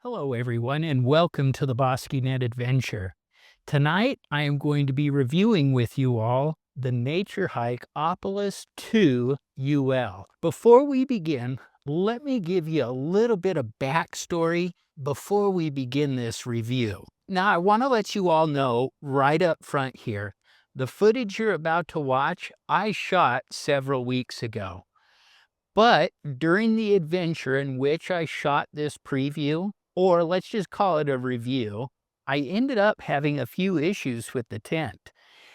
Hello, everyone, and welcome to the BosqueeNet adventure. Tonight, I am going to be reviewing with you all the Naturehike Opalus 2 UL. Before we begin, let me give you a little bit of backstory before we begin this review. Now, I want to let you all know right up front here, the footage you're about to watch, I shot several weeks ago. But during the adventure in which I shot this preview, or let's just call it a review, I ended up having a few issues with the tent.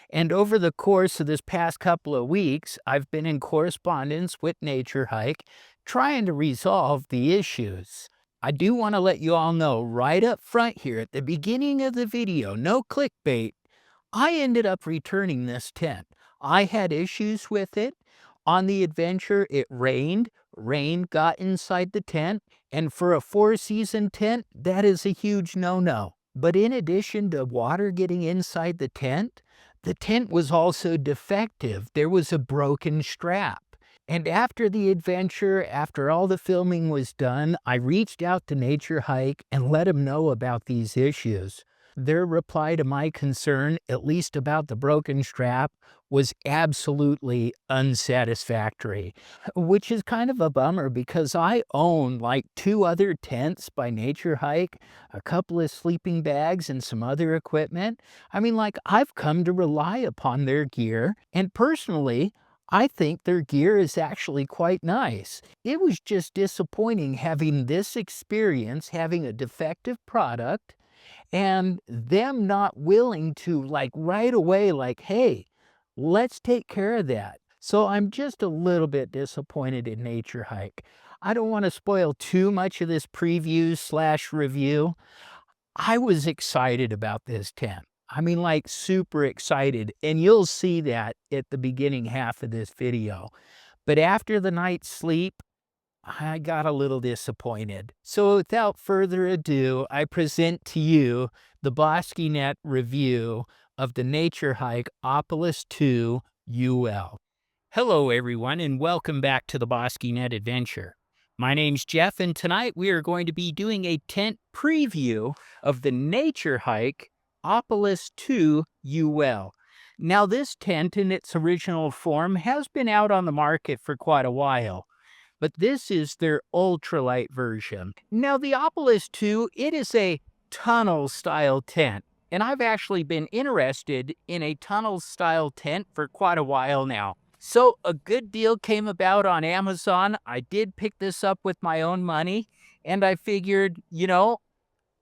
And over the course of this past couple of weeks, I've been in correspondence with Naturehike trying to resolve the issues. I do want to let you all know right up front here at the beginning of the video, no clickbait, I ended up returning this tent. I had issues with it. On the adventure, it rained. Rain got inside the tent. And for a four-season tent, that is a huge no-no. But in addition to water getting inside the tent was also defective. There was a broken strap. And after the adventure, after all the filming was done, I reached out to Naturehike and let them know about these issues. Their reply to my concern, at least about the broken strap, was absolutely unsatisfactory, which is kind of a bummer because I own like 2 other tents by Naturehike, a couple of sleeping bags, and some other equipment. I mean, like, I've come to rely upon their gear, and personally, I think their gear is actually quite nice. It was just disappointing having this experience, having a defective product, and them not willing to, like, right away, like, hey, let's take care of that. So I'm just a little bit disappointed in Naturehike. I don't want to spoil too much of this preview slash review. I was excited about this tent. I mean, like, super excited, and you'll see that at the beginning half of this video. But after the night's sleep, I got a little disappointed. So without further ado, I present to you the BosqueeNet review of the Naturehike Opalus 2 UL. Hello, everyone, and welcome back to the BosqueeNet adventure. My name's Jeff, and tonight we are going to be doing a tent preview of the Naturehike Opalus 2 UL. Now, this tent in its original form has been out on the market for quite a while, but this is their ultralight version. Now, the Opalus 2, it is a tunnel-style tent, and I've actually been interested in a tunnel-style tent for quite a while now. So a good deal came about on Amazon. I did pick this up with my own money, and I figured,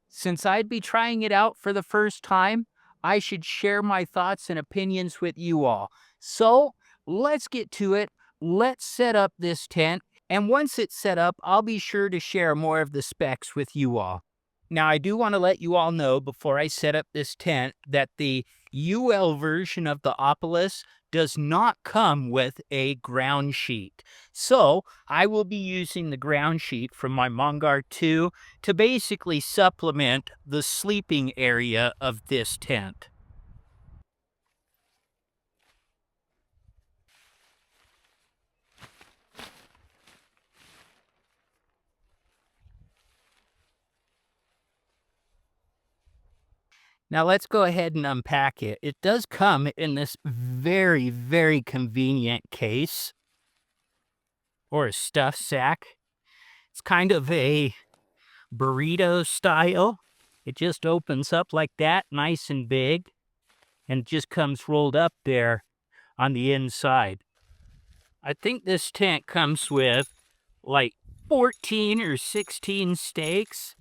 since I'd be trying it out for the first time, I should share my thoughts and opinions with you all. So let's get to it. Let's set up this tent. And once it's set up, I'll be sure to share more of the specs with you all. Now, I do want to let you all know before I set up this tent that the UL version of the Opalus does not come with a ground sheet. So I will be using the ground sheet from my Mongar 2 to basically supplement the sleeping area of this tent. Now let's go ahead and unpack it. It does come in this very, very convenient case or a stuff sack. It's kind of a burrito style. It just opens up like that, nice and big, and just comes rolled up there on the inside. I think this tent comes with like 14 or 16 stakes.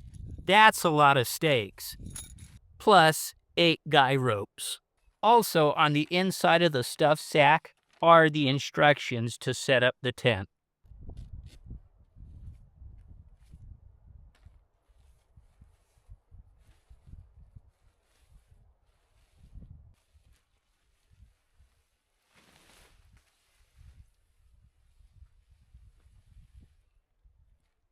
That's a lot of stakes. Plus 8 guy ropes. Also, on the inside of the stuff sack are the instructions to set up the tent.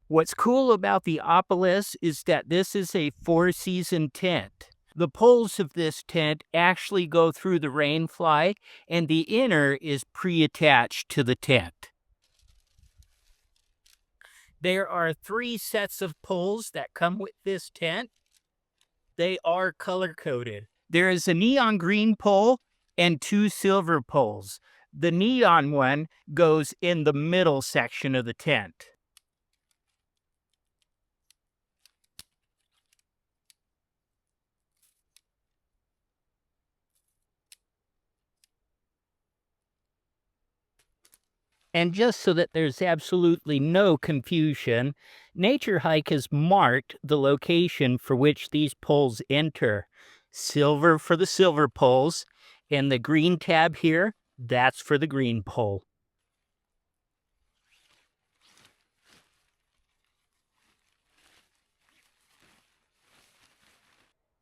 What's cool about the Opalus is that this is a 4-season tent. The poles of this tent actually go through the rainfly, and the inner is pre-attached to the tent. There are 3 sets of poles that come with this tent. They are color-coded. There is a neon green pole and 2 silver poles. The neon one goes in the middle section of the tent. And just so that there's absolutely no confusion, Naturehike has marked the location for which these poles enter. Silver for the silver poles, and the green tab here, that's for the green pole.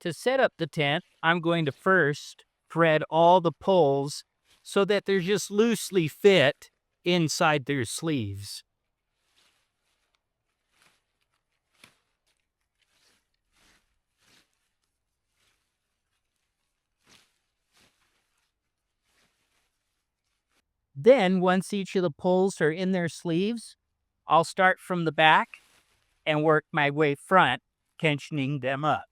To set up the tent, I'm going to first thread all the poles so that they're just loosely fit inside their sleeves. Then, once each of the poles are in their sleeves, I'll start from the back and work my way front, tensioning them up.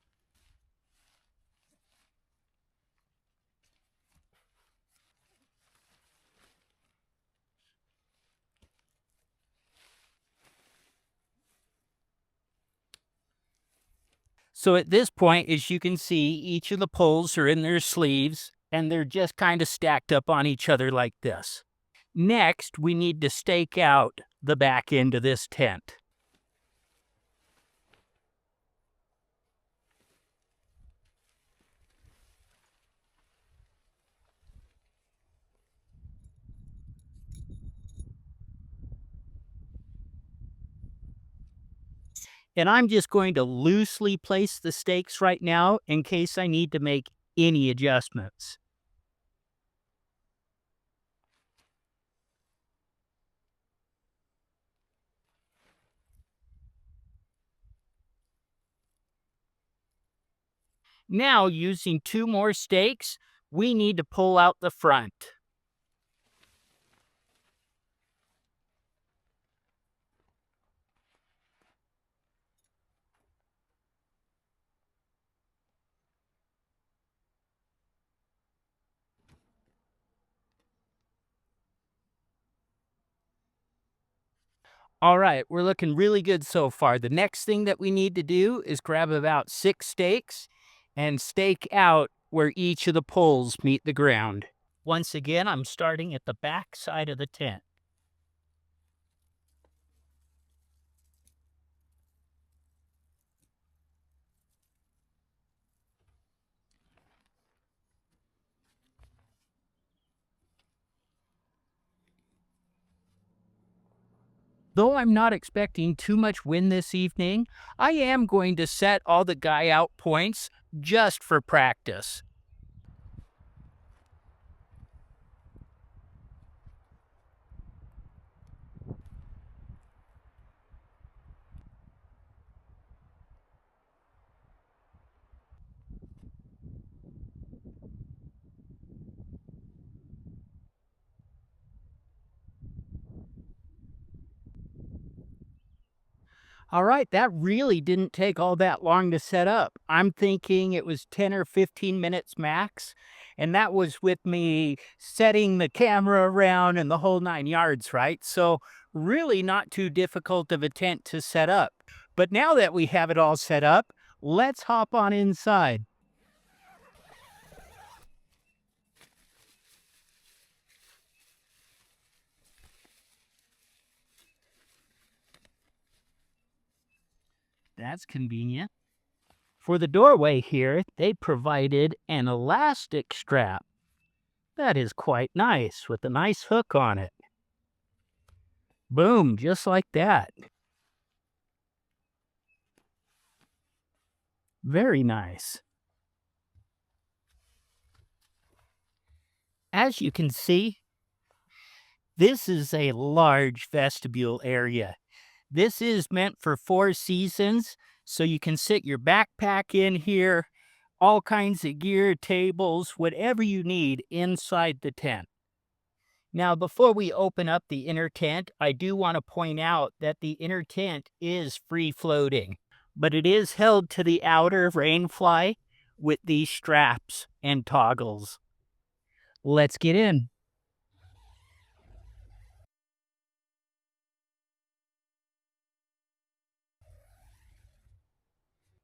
So at this point, as you can see, each of the poles are in their sleeves and they're just kind of stacked up on each other like this. Next, we need to stake out the back end of this tent. And I'm just going to loosely place the stakes right now in case I need to make any adjustments. Now, using 2 more stakes, we need to pull out the front. All right, we're looking really good so far. The next thing that we need to do is grab about 6 stakes and stake out where each of the poles meet the ground. Once again, I'm starting at the back side of the tent. Though I'm not expecting too much wind this evening, I am going to set all the guy out points just for practice. All right, that really didn't take all that long to set up. I'm thinking it was 10 or 15 minutes max, and that was with me setting the camera around and the whole 9 yards, right? So, really not too difficult of a tent to set up. But now that we have it all set up, let's hop on inside. That's convenient. For the doorway here, they provided an elastic strap. That is quite nice with a nice hook on it. Boom, just like that. Very nice. As you can see, this is a large vestibule area. This is meant for 4 seasons, so you can sit your backpack in here, all kinds of gear, tables, whatever you need inside the tent. Now, before we open up the inner tent, I do want to point out that the inner tent is free floating, but it is held to the outer rainfly with these straps and toggles. Let's get in.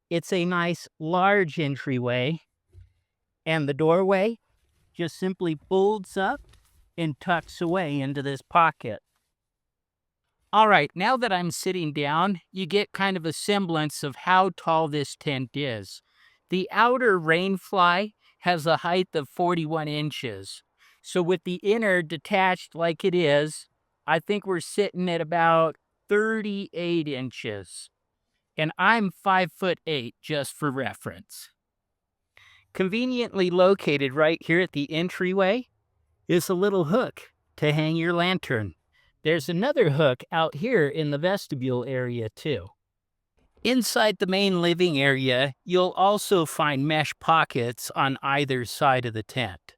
It's a nice large entryway, and the doorway just simply folds up and tucks away into this pocket. All right, now that I'm sitting down, you get kind of a semblance of how tall this tent is. The outer rainfly has a height of 41 inches. So with the inner detached like it is, I think we're sitting at about 38 inches. And I'm 5'8", just for reference. Conveniently located right here at the entryway is a little hook to hang your lantern. There's another hook out here in the vestibule area too. Inside the main living area, you'll also find mesh pockets on either side of the tent.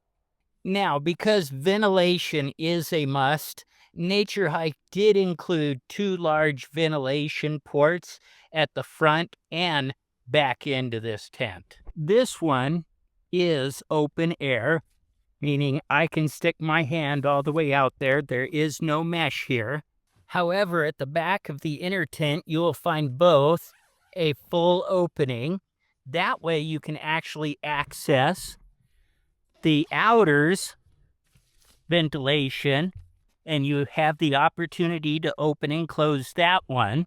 Now, because ventilation is a must, Naturehike did include 2 large ventilation ports at the front and back end of this tent. This one is open air, meaning I can stick my hand all the way out there. There is no mesh here. However, at the back of the inner tent, you will find both a full opening. That way you can actually access the outer's ventilation, and you have the opportunity to open and close that one.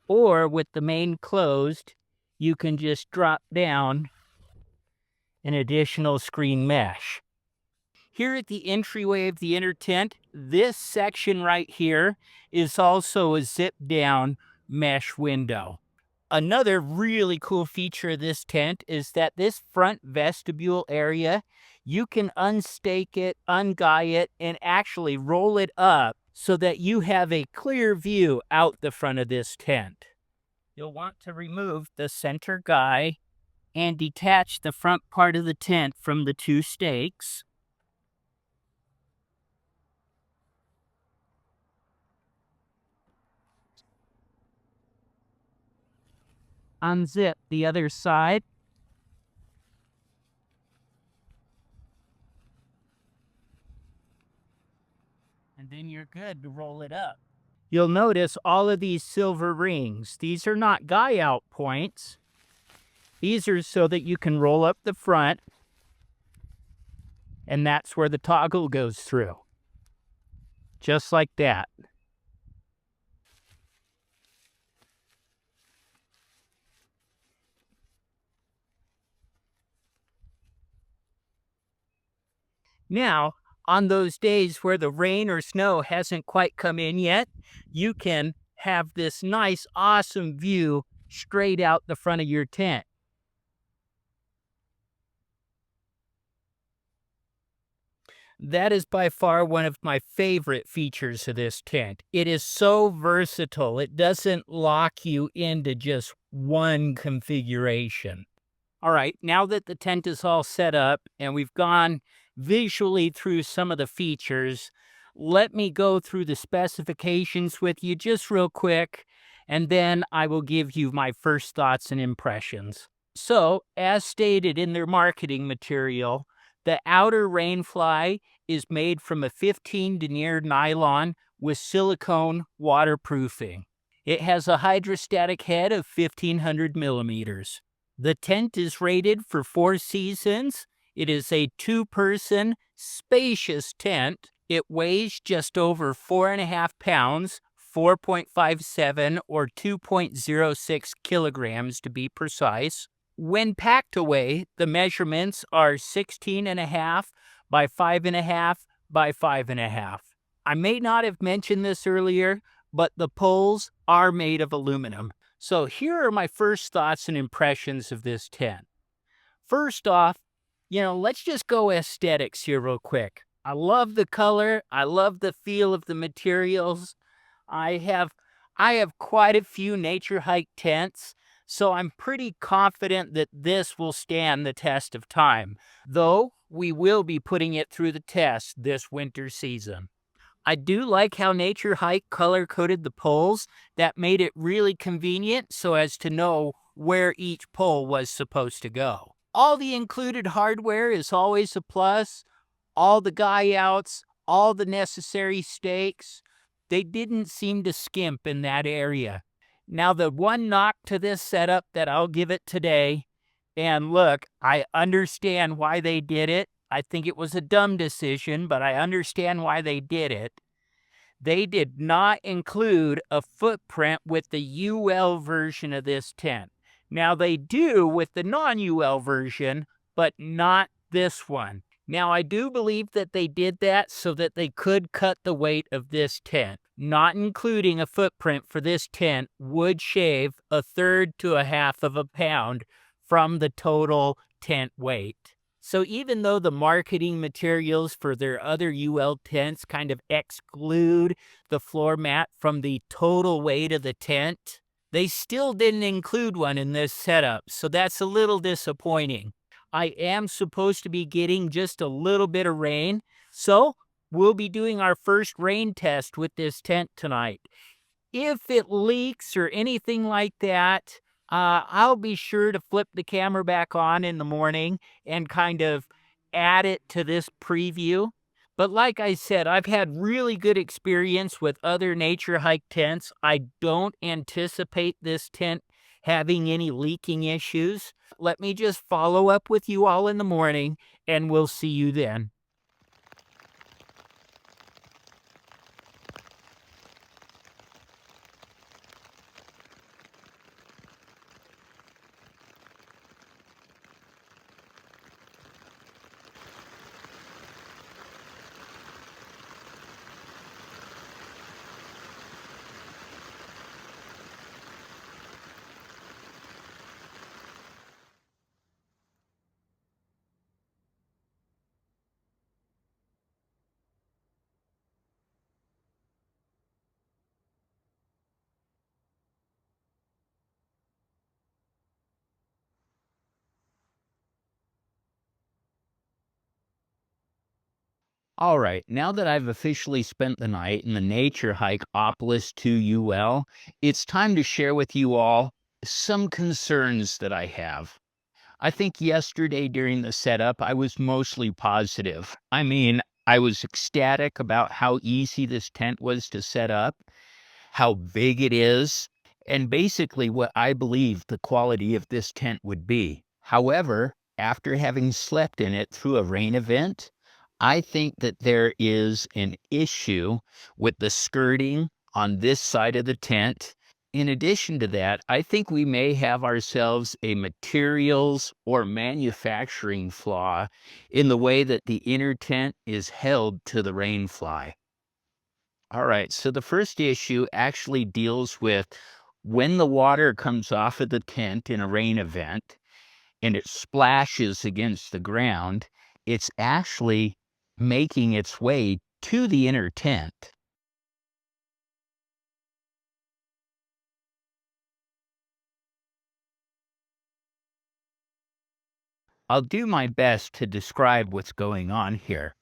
Or with the main closed, you can just drop down an additional screen mesh. Here at the entryway of the inner tent, this section right here is also a zip down mesh window. Another really cool feature of this tent is that this front vestibule area, you can unstake it, unguy it, and actually roll it up so that you have a clear view out the front of this tent. You'll want to remove the center guy and detach the front part of the tent from the 2 stakes. Unzip the other side. And then you're good to roll it up. You'll notice all of these silver rings. These are not guy out points. These are so that you can roll up the front, and that's where the toggle goes through. Just like that. Now, on those days where the rain or snow hasn't quite come in yet, you can have this nice, awesome view straight out the front of your tent. That is by far one of my favorite features of this tent. It is so versatile. It doesn't lock you into just one configuration. All right, now that the tent is all set up and we've gone visually through some of the features, let me go through the specifications with you just real quick, and then I will give you my first thoughts and impressions. So, as stated in their marketing material, the outer rainfly is made from a 15 denier nylon with silicone waterproofing. It has a hydrostatic head of 1,500 millimeters. The tent is rated for 4 seasons. It is a 2-person spacious tent. It weighs just over 4.5 pounds, 4.57 or 2.06 kilograms to be precise. When packed away, the measurements are 16.5 by 5.5 by 5.5. I may not have mentioned this earlier, but the poles are made of aluminum. So here are my first thoughts and impressions of this tent. First off, let's just go aesthetics here real quick. I love the color. I love the feel of the materials. I have quite a few Naturehike tents, so I'm pretty confident that this will stand the test of time. Though, we will be putting it through the test this winter season. I do like how Naturehike color-coded the poles. That made it really convenient so as to know where each pole was supposed to go. All the included hardware is always a plus. All the guy outs, all the necessary stakes. They didn't seem to skimp in that area. Now, the one knock to this setup that I'll give it today, and look, I understand why they did it. I think it was a dumb decision, but I understand why they did it. They did not include a footprint with the UL version of this tent. Now, they do with the non-UL version, but not this one. Now, I do believe that they did that so that they could cut the weight of this tent. Not including a footprint for this tent would shave 1/3 to 1/2 of a pound from the total tent weight. So even though the marketing materials for their other UL tents kind of exclude the floor mat from the total weight of the tent, they still didn't include one in this setup, so that's a little disappointing. I am supposed to be getting just a little bit of rain, so we'll be doing our first rain test with this tent tonight. If it leaks or anything like that, I'll be sure to flip the camera back on in the morning and kind of add it to this preview. But like I said, I've had really good experience with other Naturehike tents. I don't anticipate this tent having any leaking issues. Let me just follow up with you all in the morning, and we'll see you then. All right, now that I've officially spent the night in the Naturehike Opalus 2 UL, it's time to share with you all some concerns that I have. I think yesterday during the setup, I was mostly positive. I mean, I was ecstatic about how easy this tent was to set up, how big it is, and basically what I believe the quality of this tent would be. However, after having slept in it through a rain event, I think that there is an issue with the skirting on this side of the tent. In addition to that, I think we may have ourselves a materials or manufacturing flaw in the way that the inner tent is held to the rainfly. All right, so the first issue actually deals with when the water comes off of the tent in a rain event and it splashes against the ground, it's actually making its way to the inner tent. I'll do my best to describe what's going on here.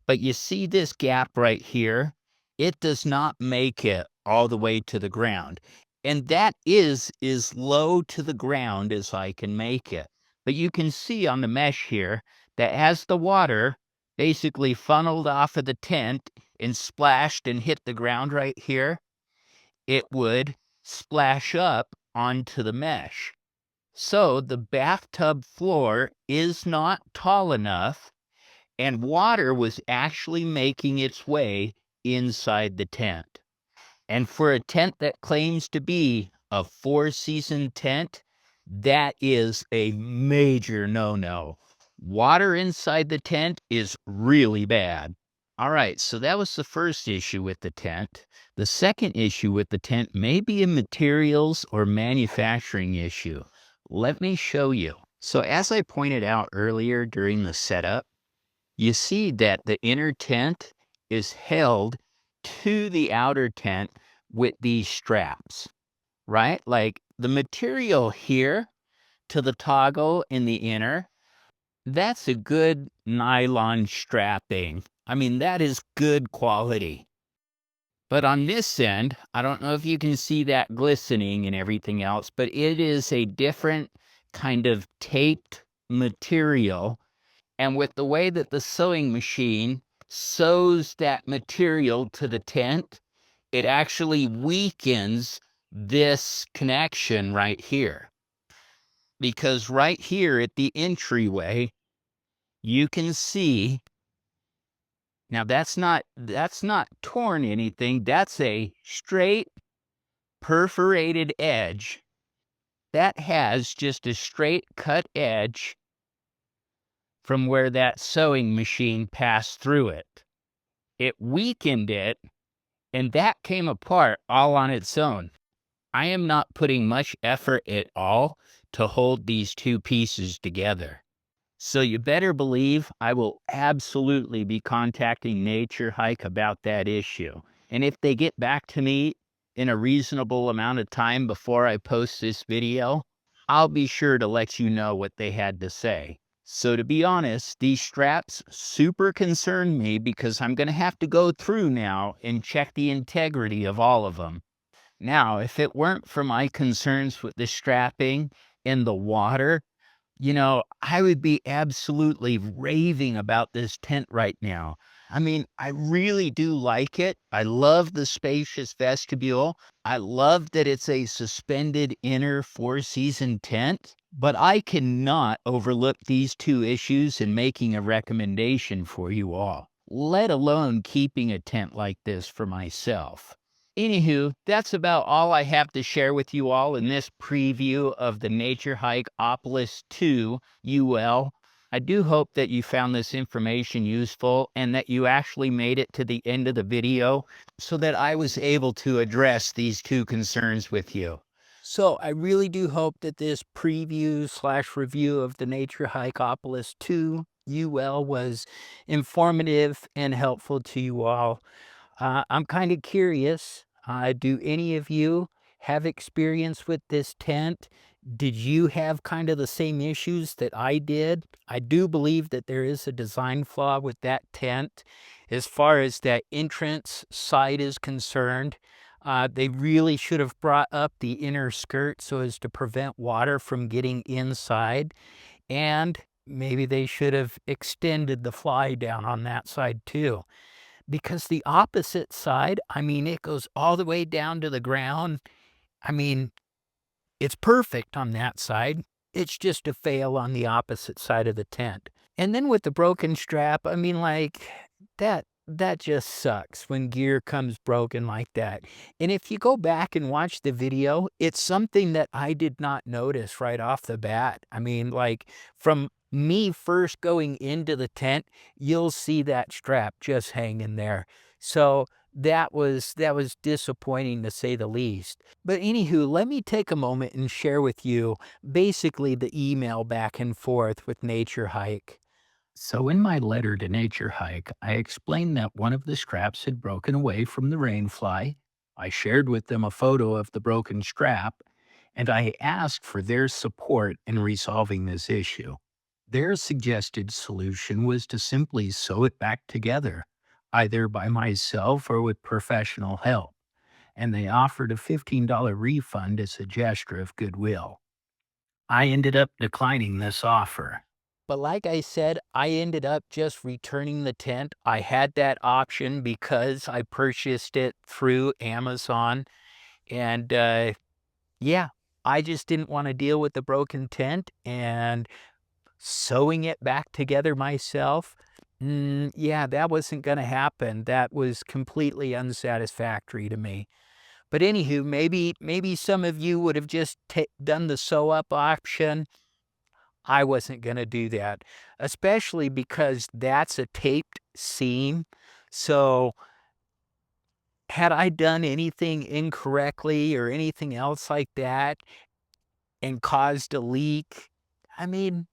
But you see this gap right here? It does not make it all the way to the ground. And that is as low to the ground as I can make it. But you can see on the mesh here that as the water basically funneled off of the tent and splashed and hit the ground right here, it would splash up onto the mesh. So the bathtub floor is not tall enough and water was actually making its way inside the tent. And for a tent that claims to be a 4-season tent, that is a major no-no. Water inside the tent is really bad. All right, so that was the first issue with the tent. The second issue with the tent may be a materials or manufacturing issue. Let me show you. So as I pointed out earlier during the setup, you see that the inner tent is held to the outer tent with these straps, right? Like the material here to the toggle in the inner That's a good nylon strapping. I mean, that is good quality. But on this end, I don't know if you can see that glistening and everything else, but it is a different kind of taped material. And with the way that the sewing machine sews that material to the tent, it actually weakens this connection right here. Because right here at the entryway, you can see, now that's not torn anything. That's a straight perforated edge that has just a straight cut edge from where that sewing machine passed through it. It weakened it, and that came apart all on its own. I am not putting much effort at all to hold these two pieces together. So you better believe I will absolutely be contacting Naturehike about that issue. And if they get back to me in a reasonable amount of time before I post this video, I'll be sure to let you know what they had to say. So to be honest, these straps super concern me because I'm going to have to go through now and check the integrity of all of them. Now, if it weren't for my concerns with the strapping and the water, I would be absolutely raving about this tent right now. I mean, I really do like it. I love the spacious vestibule. I love that it's a suspended inner four-season tent, but I cannot overlook these two issues in making a recommendation for you all, let alone keeping a tent like this for myself. Anywho, that's about all I have to share with you all in this preview of the Naturehike Opalus 2 UL. I do hope that you found this information useful and that you actually made it to the end of the video so that I was able to address these two concerns with you. So I really do hope that this preview/review of the Naturehike Opalus 2 UL was informative and helpful to you all. I'm kind of curious. Do any of you have experience with this tent? Did you have kind of the same issues that I did? I do believe that there is a design flaw with that tent. As far as that entrance side is concerned, they really should have brought up the inner skirt so as to prevent water from getting inside. And maybe they should have extended the fly down on that side too, because the opposite side, I mean, it goes all the way down to the ground. I mean, it's perfect on that side. It's just a fail on the opposite side of the tent. And then with the broken strap, I mean, like, that just sucks when gear comes broken like that. And if you go back and watch the video, it's something that I did not notice right off the bat. I mean, like, from me first going into the tent, you'll see that strap just hanging there. So that was disappointing to say the least. But anywho, let me take a moment and share with you basically the email back and forth with Naturehike. So in my letter to Naturehike, I explained that one of the straps had broken away from the rainfly. I shared with them a photo of the broken strap, and I asked for their support in resolving this issue. Their suggested solution was to simply sew it back together, either by myself or with professional help, and they offered a $15 refund as a gesture of goodwill. I ended up declining this offer. But like I said, I ended up just returning the tent. I had that option because I purchased it through Amazon. And yeah, I just didn't want to deal with the broken tent and sewing it back together myself. Yeah, that wasn't going to happen. That was completely unsatisfactory to me. But anywho, maybe some of you would have just done the sew up option. I wasn't going to do that, especially because that's a taped seam. So, had I done anything incorrectly or anything else like that and caused a leak, I mean,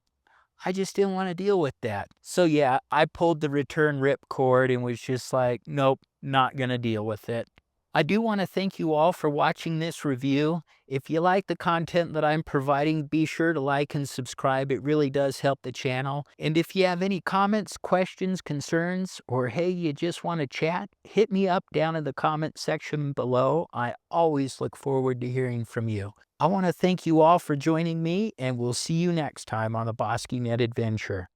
I just didn't want to deal with that. So, yeah, I pulled the return rip cord and was just like, nope, not going to deal with it. I do want to thank you all for watching this review. If you like the content that I'm providing, be sure to like and subscribe. It really does help the channel. And if you have any comments, questions, concerns, or hey, you just want to chat, hit me up down in the comment section below. I always look forward to hearing from you. I want to thank you all for joining me, and we'll see you next time on the BosqueeNet Adventure.